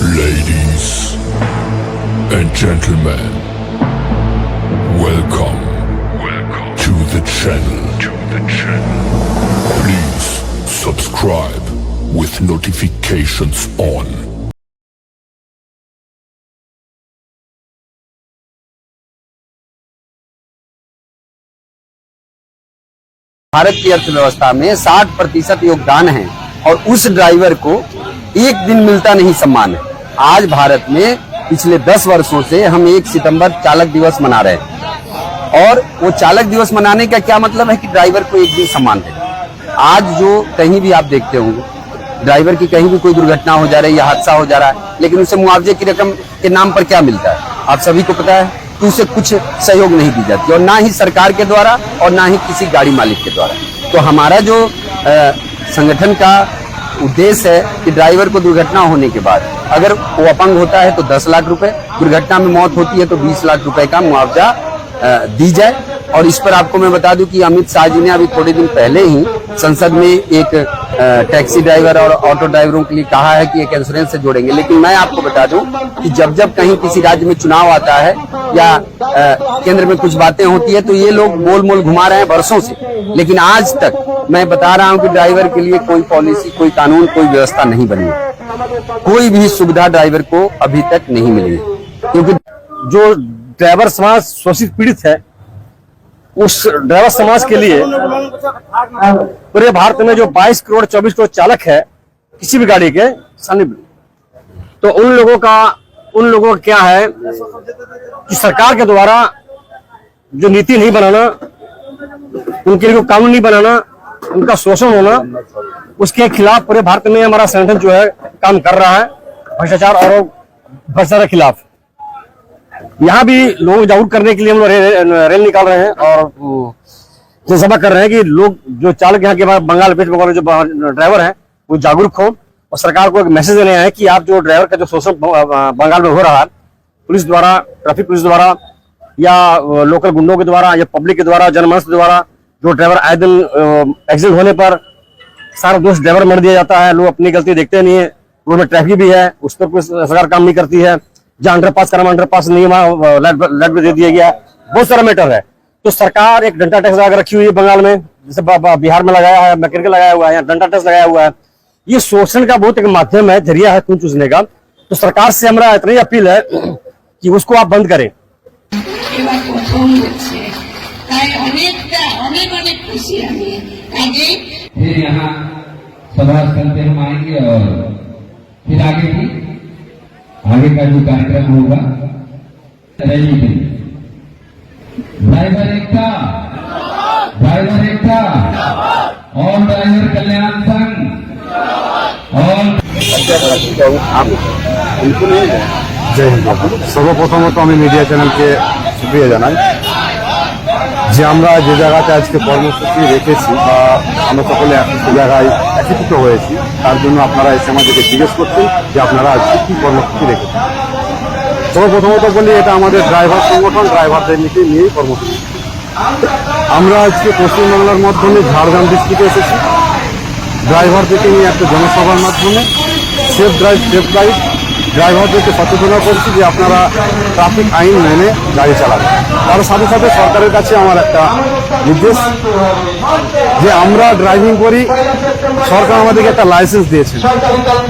Ladies and gentlemen, welcome to the channel. Please subscribe with notifications on. Bharat की अर्थव्यवस्था में 60% योगदान है और उस ड्राइवर को एक दिन मिलता नहीं सम्मान है। आज भारत में पिछले 10 वर्षों से हम 1 सितंबर चालक दिवस मना रहे हैं और वो चालक दिवस मनाने का क्या मतलब है कि ड्राइवर को एक दिन सम्मान दे। आज जो कहीं भी आप देखते होंगे ड्राइवर की कहीं भी कोई दुर्घटना हो जा रही है या हादसा हो जा रहा है, लेकिन उसे मुआवजे की रकम के नाम पर क्या मिलता है आप सभी को पता है कि उसे कुछ सहयोग नहीं दी जाती और ना ही सरकार के द्वारा और ना ही किसी गाड़ी मालिक के द्वारा। तो हमारा जो संगठन का उद्देश्य है कि ड्राइवर को दुर्घटना होने के बाद अगर वो अपंग होता है तो 10 लाख रुपए, दुर्घटना में मौत होती है तो 20 लाख रुपए का मुआवजा दी जाए। और इस पर आपको मैं बता दूं कि अमित शाह जी ने अभी थोड़े दिन पहले ही संसद में एक टैक्सी ड्राइवर और ऑटो ड्राइवरों के लिए कहा है कि एक इंश्योरेंस से जोड़ेंगे। लेकिन मैं आपको बता दूं कि जब कहीं किसी राज्य में चुनाव आता है या केंद्र में कुछ बातें होती है तो ये लोग गोल मोल घुमा रहे हैं वर्षों से, लेकिन आज तक मैं बता रहा हूं कि ड्राइवर के लिए कोई पॉलिसी, कोई कानून, कोई व्यवस्था नहीं बनी है। कोई भी सुविधा ड्राइवर को अभी तक नहीं मिली है, क्योंकि जो ड्राइवर समाज शोषित पीड़ित है उस ड्राइवर समाज के लिए पूरे भारत में जो 22 करोड़ 24 करोड़ चालक है किसी भी गाड़ी के सामने, तो उन लोगों का क्या है कि सरकार के द्वारा जो नीति नहीं बनाना, उनके लिए कानून नहीं बनाना, उनका शोषण होना, उसके खिलाफ पूरे भारत में हमारा संगठन जो है काम कर रहा है भ्रष्टाचार और भ्रष्टाचार के खिलाफ। यहाँ भी लोग जागरूक करने के लिए हम लोग रेल निकाल रहे हैं और जनसभा कर रहे हैं कि लोग जो चालक यहाँ के बंगाल वेस्ट बंगाल जो ड्राइवर हैं वो जागरूक हो और सरकार को एक मैसेज देने आए कि आप जो ड्राइवर का जो शोषण बंगाल में हो रहा है पुलिस द्वारा, ट्रैफिक पुलिस द्वारा या लोकल गुंडों के द्वारा या पब्लिक के द्वारा, जनमानस के द्वारा, जो ड्राइवर आए दिन एक्सीडेंट होने पर सारा दोष ड्राइवर मर दिया जाता है। लोग अपनी गलती देखते नहीं है, रोड में ट्रैफिक भी है उस पर कोई सरकार काम नहीं करती है। जहाँ अंडरपास कराना अंडरपास नहीं लाइट दे दिया गया, बहुत सारा मैटर है। तो सरकार एक डंडा टैक्स लगा रखी हुई है बंगाल में, जैसे बिहार में लगाया है, मैकेनिकल लगाया हुआ है, यहाँ डंडा टैक्स लगाया हुआ है। ये शोषण का बहुत एक माध्यम है, जरिया है खून चूसने का। तो सरकार से हमारा इतनी अपील है कि उसको आप बंद करें। फिर यहाँ सभा स्थल पे हम आएंगे और फिर आगे का जो कार्यक्रम होगा रैली पे ड्राइवर एकता और ड्राइवर कल्याण संघ और जय हिंद। सर्वप्रथमत আমি মিডিয়া চ্যানেলকে শুকরিয়া জানাই যে আমরা যে জায়গাতে আজকে কর্মসূচি রেখেছি বা আমরা সকলে একই জায়গায় একত্রিত হয়েছি, তার জন্য আপনারা এসে আমাদেরকে জিজ্ঞেস করছেন যে আপনারা আজকে কি কর্মসূচি রেখেছেন। সর্বপ্রথমত বলি এটা আমাদের ড্রাইভার সংগঠন, ড্রাইভারদের নিয়েই কর্মসূচি। আমরা আজকে পশ্চিমবাংলার মাধ্যমে ঝাড়গ্রাম ডিস্ট্রিক্টে এসেছি ড্রাইভারদেরকে নিয়ে একটা জনসভার মাধ্যমে সেফ ড্রাইভ সেফ গাইড ড্রাইভারদেরকে সচেতন করছি যে আপনারা ট্রাফিক আইন মেনে গাড়ি চালাবেন। তার সাথে সাথে সরকারের কাছে আমার একটা নির্দেশ যে আমরা ড্রাইভিং করি, সরকার আমাদেরকে একটা লাইসেন্স দিয়েছে,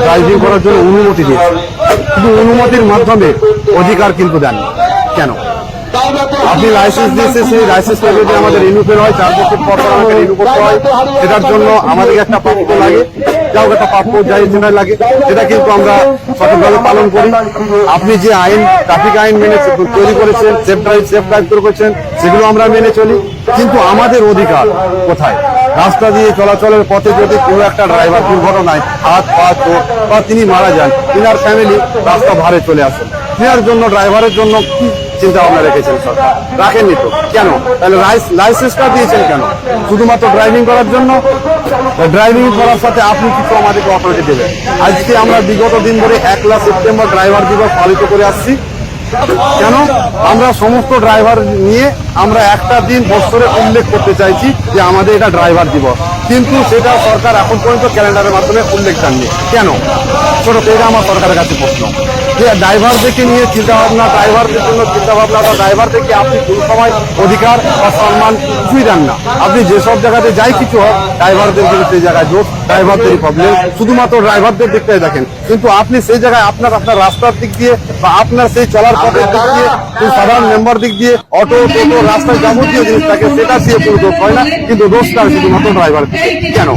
ড্রাইভিং করার জন্য অনুমতি দিয়েছে, কিন্তু অনুমতির মাধ্যমে অধিকার কিন্তু দেননি। কেন? আপনি লাইসেন্স দিয়েছে, সেই লাইসেন্সটা যদি আমাদের রিনিউ হয় 4 বছর পর আমাকে রিনিউ করতে হয়, সেটার জন্য আমাদেরকে একটা প্রাপ্য লাগে, যাও একটা প্রাপ্য যাই যেটা লাগে সেটা কিন্তু আমরা সঠিকভাবে পালন করি। আপনি যে আইন ট্রাফিক আইন মেনে তৈরি করেছেন, সেফ ড্রাইভ করেছেন, সেগুলো আমরা মেনে চলি, কিন্তু আমাদের অধিকার কোথায়? রাস্তা দিয়ে চলাচলের পথে যদি কেউ একটা ড্রাইভার দুর্ঘটনায় হাত পা চোট বা তিনি মারা যান, তিনার ফ্যামিলি রাস্তা ধারে চলে আসেন, তিনার জন্য ড্রাইভারের জন্য কি চিন্তা ভাবনা রেখেছেন সরকার? রাখেননি তো। কেন? তাহলে লাইসেন্সটা দিয়েছেন কেন? শুধুমাত্র ড্রাইভিং করার জন্য? ড্রাইভিং করার সাথে আপনি কিছু আমাদেরকে অথরিটি দেবেন। আজকে আমরা বিগত দিন ধরে 1 সেপ্টেম্বর ড্রাইভার দিবস পালিত করে আসছি। কেন? আমরা সমস্ত ড্রাইভার নিয়ে আমরা একটা দিন বছরে উল্লেখ করতে চাইছি যে আমাদের এটা ড্রাইভার দিবস, কিন্তু সেটা সরকার এখন পর্যন্ত ক্যালেন্ডারের মাধ্যমে উল্লেখ জাননি। কেন? ছোট থেকে আমার সরকারের কাছে প্রশ্ন যে ড্রাইভারদেরকে নিয়ে চিন্তাভাবনা, ড্রাইভারদের জন্য চিন্তাভাবনা বা ড্রাইভারদেরকে আপনি কোনো সময় অধিকার বা সম্মান কিছুই দেন না। আপনি যেসব জায়গাতে যাই কিছু হোক ড্রাইভারদের কিন্তু সেই জায়গায় দোষ, ড্রাইভারদেরই প্রবলেম, শুধুমাত্র ড্রাইভারদের দিকটাই দেখেন। কিন্তু আপনি সেই জায়গায় আপনার রাস্তার দিক দিয়ে বা আপনার সেই চলার পথের দিক দিয়ে, সাধারণ মেম্বার দিক দিয়ে, অটো টোটো রাস্তায় যাবতীয় জিনিস থাকে সেটা দিয়ে কোনো দোষ হয় না, কিন্তু দোষটা শুধুমাত্র ড্রাইভার। কেন?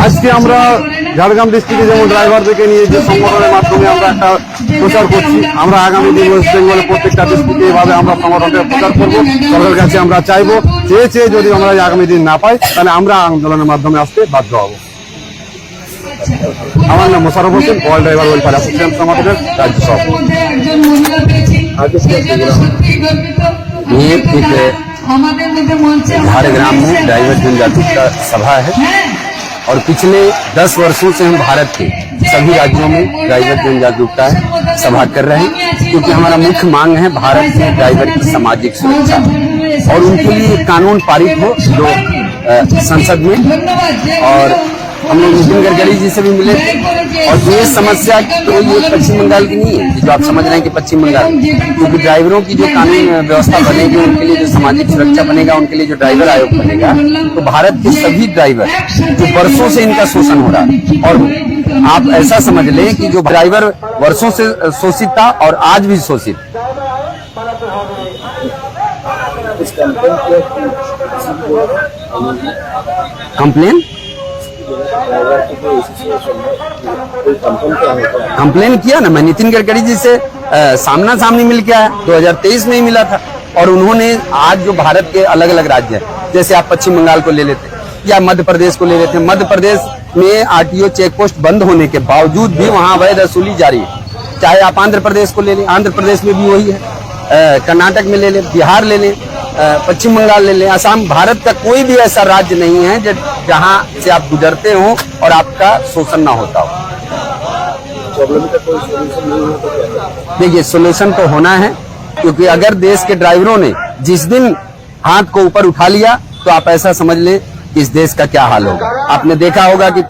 আজকে আমরা ঝাড়গ্রাম ডিস্ট্রিক্টে যেমন ড্রাইভারদেরকে নিয়ে যে সংগঠনের মাধ্যমে আমরা একটা প্রচার করছি, আমরা আগামী দিন ওয়েস্ট বেঙ্গলের প্রত্যেকটা ডিস্ট্রিক্টে এইভাবে আমরা সংগঠনটা প্রচার করবো। সরকারের কাছে আমরা চাইবো চেয়ে যদি আমরা আগামী দিন না পাই তাহলে আমরা আন্দোলনের মাধ্যমে আসতে বাধ্য হব। আমার নাম Mosharraf Hossain, all driver welfare association সমাজের রাজ্য সভাপতি। ये एक झारग्राम में ड्राइवर जनजागरूकता सभा है और पिछले 10 वर्षों से हम भारत के सभी राज्यों में ड्राइवर जनजागरूकता सभा कर रहे हैं, क्योंकि हमारा मुख्य मांग है भारत में ड्राइवर की सामाजिक सुरक्षा और उनके लिए एक कानून पारित हो जो संसद में। और हम लोग नितिन गडकरी जी से भी मिले थे और ये समस्या तो ये पश्चिम बंगाल की नहीं है जो आप समझ रहे हैं कि पश्चिम बंगाल, क्योंकि ड्राइवरों की जो कानून व्यवस्था बनेगी, उनके लिए जो सामाजिक सुरक्षा बनेगा, उनके लिए जो ड्राइवर आयोग बनेगा, तो भारत के सभी ड्राइवर जो वर्षों से इनका शोषण हो रहा है, और आप ऐसा समझ लें कि जो ड्राइवर वर्षों से शोषित था और आज भी शोषित। कंप्लेन किया ना, मैं नितिन गडकरी जी से सामना सामनी मिल के आया, 2023 में ही मिला था। और उन्होंने आज जो भारत के अलग अलग राज्य हैं, जैसे आप पश्चिम बंगाल को ले लेते या मध्य प्रदेश को ले लेते, मध्य प्रदेश में आरटीओ चेक पोस्ट बंद होने के बावजूद भी वहां अवैध वसूली जारी है। चाहे आप आंध्र प्रदेश को ले लें, आंध्र प्रदेश में भी वही है, कर्नाटक में ले लें, बिहार ले लें, पश्चिम बंगाल ले लें, असम, भारत का कोई भी ऐसा राज्य नहीं है जहां से आप गुजरते हो और आपका शोषण ना होता हो। देखिए, सोल्यूशन तो होना है, क्योंकि अगर देश के ड्राइवरों ने जिस दिन हाथ को ऊपर उठा लिया तो आप ऐसा समझ लें कि इस देश का क्या हाल होगा। आपने देखा होगा कि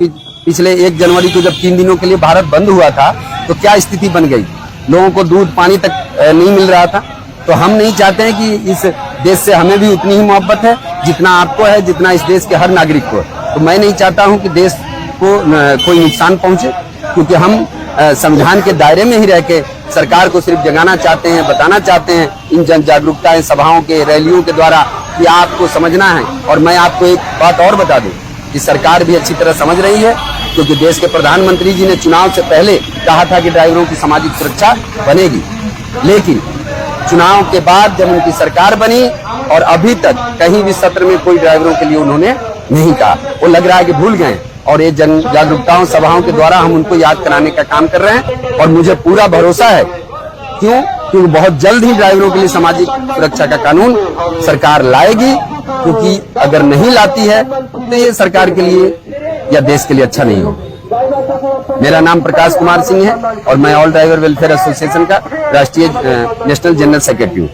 पिछले 1 जनवरी को जब 3 दिनों के लिए भारत बंद हुआ था तो क्या स्थिति बन गई, लोगों को दूध पानी तक नहीं मिल रहा था। तो हम नहीं चाहते हैं कि इस देश से हमें भी उतनी ही मोहब्बत है जितना आपको है, जितना इस देश के हर नागरिक को है। तो मैं नहीं चाहता हूं कि देश को कोई नुकसान पहुंचे, क्योंकि हम संविधान के दायरे में ही रह के सरकार को सिर्फ जगाना चाहते हैं, बताना चाहते हैं इन जन जागरूकता सभाओं के, रैलियों के द्वारा कि आपको समझना है। और मैं आपको एक बात और बता दूं कि सरकार भी अच्छी तरह समझ रही है, क्योंकि देश के प्रधानमंत्री जी ने चुनाव से पहले कहा था कि ड्राइवरों की सामाजिक सुरक्षा बनेगी, लेकिन चुनाव के बाद जब उनकी सरकार बनी और अभी तक कहीं भी सत्र में कोई ड्राइवरों के लिए उन्होंने नहीं कहा। वो लग रहा है कि भूल गए, और ये जन जागरूकताओं सभाओं के द्वारा हम उनको याद कराने का काम कर रहे हैं। और मुझे पूरा भरोसा है, क्योंकि बहुत जल्द ही ड्राइवरों के लिए सामाजिक सुरक्षा का कानून सरकार लाएगी, क्योंकि अगर नहीं लाती है तो ये सरकार के लिए या देश के लिए अच्छा नहीं होगा। मेरा नाम प्रकाश कुमार सिंह है और मैं ऑल ड्राइवर वेलफेयर एसोसिएशन का राष्ट्रीय नेशनल जनरल सेक्रेटरी हूँ।